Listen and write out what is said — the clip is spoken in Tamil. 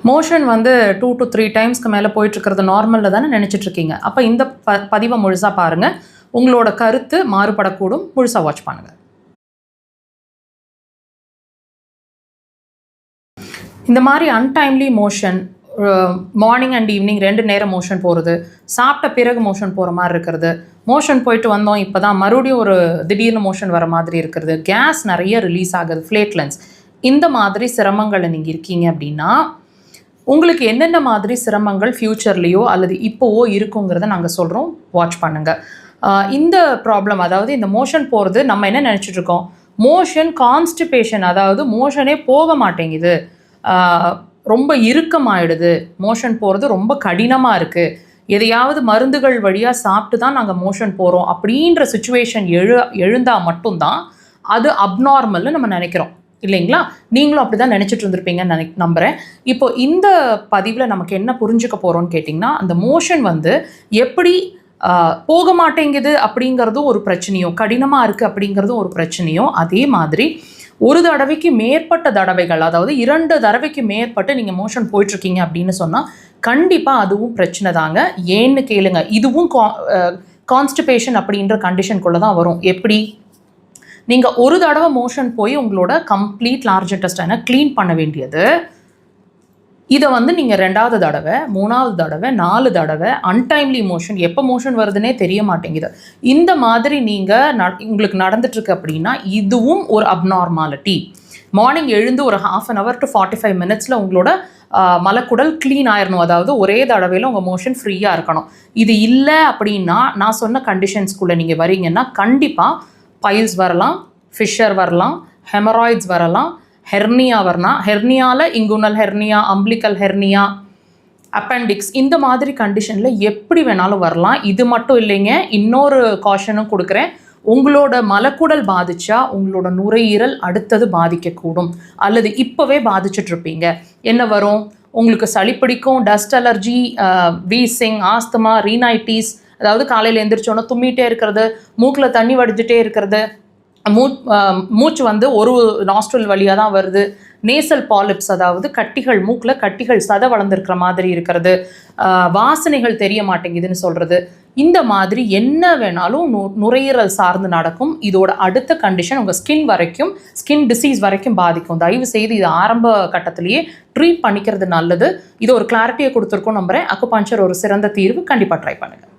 மோஷன் வந்து 2 to 3 டைம்ஸ்க்கு மேலே போயிட்டுருக்கிறது நார்மலில் தானே நினச்சிட்ருக்கீங்க. அப்போ இந்த பதிவை முழுசாக பாருங்கள். உங்களோட கருத்து மாறுபடக்கூடும். முழுசாக வாட்ச் பண்ணுங்கள். இந்த மாதிரி untimely motion, morning and evening 2 நேரம் மோஷன் போகிறது, சாப்பிட்ட பிறகு மோஷன் போகிற மாதிரி இருக்கிறது, மோஷன் போயிட்டு வந்தோம் இப்போ தான் மறுபடியும் ஒரு திடீர்னு மோஷன் வர மாதிரி இருக்கிறது, கேஸ் நிறைய ரிலீஸ் ஆகுது, ஃப்ளேட்லன்ஸ், இந்த மாதிரி சிரமங்களை நீங்கள் இருக்கீங்க அப்படின்னா உங்களுக்கு என்னென்ன மாதிரி சிரமங்கள் ஃப்யூச்சர்லேயோ அல்லது இப்போவோ இருக்குங்கிறத நாங்கள் சொல்கிறோம். வாட்ச் பண்ணுங்கள். இந்த ப்ராப்ளம், அதாவது இந்த மோஷன் போகிறது, நம்ம என்ன நினச்சிட்ருக்கோம், மோஷன் கான்ஸ்டிபேஷன், அதாவது மோஷனே போக மாட்டேங்குது, ரொம்ப இறுக்கமாயிடுது, மோஷன் போகிறது ரொம்ப கடினமாக இருக்குது, எதையாவது மருந்துகள் வழியாக சாப்பிட்டு தான் நாங்கள் மோஷன் போகிறோம் அப்படின்ற சுச்சுவேஷன் எழுந்தால் மட்டும்தான் அது அப்நார்மல்னு நம்ம நினைக்கிறோம் இல்லைங்களா? நீங்களும் அப்படி தான் நினச்சிட்டு இருந்திருப்பீங்கன்னு நம்புகிறேன். இப்போ இந்த பதிவில் நமக்கு என்ன புரிஞ்சுக்க போகிறோன்னு கேட்டிங்கன்னா, அந்த மோஷன் வந்து எப்படி போக மாட்டேங்குது அப்படிங்கிறதும் ஒரு பிரச்சனையோ, கடினமாக இருக்குது அப்படிங்கிறதும் ஒரு பிரச்சனையோ, அதே மாதிரி ஒரு தடவைக்கு மேற்பட்ட தடவைகள், அதாவது 2 தடவைக்கு மேற்பட்டு நீங்கள் மோஷன் போயிட்டுருக்கீங்க அப்படின்னு சொன்னால் கண்டிப்பாக அதுவும் பிரச்சனை தாங்க. ஏன்னு கேளுங்க, இதுவும் கான்ஸ்டிபேஷன் அப்படின்ற கண்டிஷனுக்குள்ளே தான் வரும். எப்படி? நீங்கள் ஒரு தடவை மோஷன் போய் உங்களோட கம்ப்ளீட் லார்ஜ் இன்டெஸ்டைனை க்ளீன் பண்ண வேண்டியது, இதை வந்து நீங்கள் 2வது தடவை, 3வது தடவை, 4 தடவை அன்டைம்லி மோஷன், எப்போ மோஷன் வருதுன்னே தெரிய மாட்டேங்குது, இந்த மாதிரி நீங்கள் உங்களுக்கு நடந்துட்டுருக்கு அப்படின்னா இதுவும் ஒரு அப்நார்மாலிட்டி. மார்னிங் எழுந்து ஒரு 1/2 hour to 45 minutes உங்களோட மலக்குடல் க்ளீன் ஆயிடணும், அதாவது ஒரே தடவையில் உங்கள் மோஷன் ஃப்ரீயாக இருக்கணும். இது இல்லை அப்படின்னா நான் சொன்ன கண்டிஷன்ஸ்குள்ளே நீங்கள் வரீங்கன்னா கண்டிப்பாக பைல்ஸ் வரலாம், ஃபிஷர் வரலாம், ஹெமராய்ட்ஸ் வரலாம், ஹெர்னியா வரலாம், ஹெர்னியாவில் inguinal hernia, umbilical hernia, appendix, இந்த மாதிரி கண்டிஷனில் எப்படி வேணாலும் வரலாம். இது மட்டும் இல்லைங்க, இன்னொரு காஷனும் கொடுக்குறேன். உங்களோட மலக்குடல் பாதிச்சா உங்களோட நுரையீரல் அடுத்தது பாதிக்கக்கூடும், அல்லது இப்போவே பாதிச்சுட்ருப்பீங்க. என்ன வரும்? உங்களுக்கு சளி பிடிக்கும், டஸ்ட் அலர்ஜி, வீசிங், ஆஸ்துமா, ரீனைட்டிஸ், அதாவது காலையில் எழுந்திரிச்சோன்னா தும்மிகிட்டே இருக்கிறது, மூக்கில் தண்ணி வடிஞ்சிட்டே இருக்கிறது, மூச்சு வந்து ஒரு நாஸ்ட்ரல் வழியாக தான் வருது, நேசல் பாலிப்ஸ், அதாவது கட்டிகள், மூக்கில் கட்டிகள் சதை வளர்ந்துருக்கிற மாதிரி இருக்கிறது, வாசனைகள் தெரிய மாட்டேங்குதுன்னு சொல்கிறது, இந்த மாதிரி என்ன வேணாலும் நுரையீரல் சார்ந்து நடக்கும். இதோட அடுத்த கண்டிஷன் உங்கள் ஸ்கின் டிசீஸ் வரைக்கும் பாதிக்கும். தயவு செய்து இது ஆரம்ப கட்டத்திலேயே ட்ரீட் பண்ணிக்கிறது நல்லது. இது ஒரு கிளாரிட்டியை கொடுத்துருக்கோம் நம்புகிறேன். அக்குபஞ்சர் ஒரு சிறந்த தீர்வு. கண்டிப்பாக ட்ரை பண்ணுங்கள்.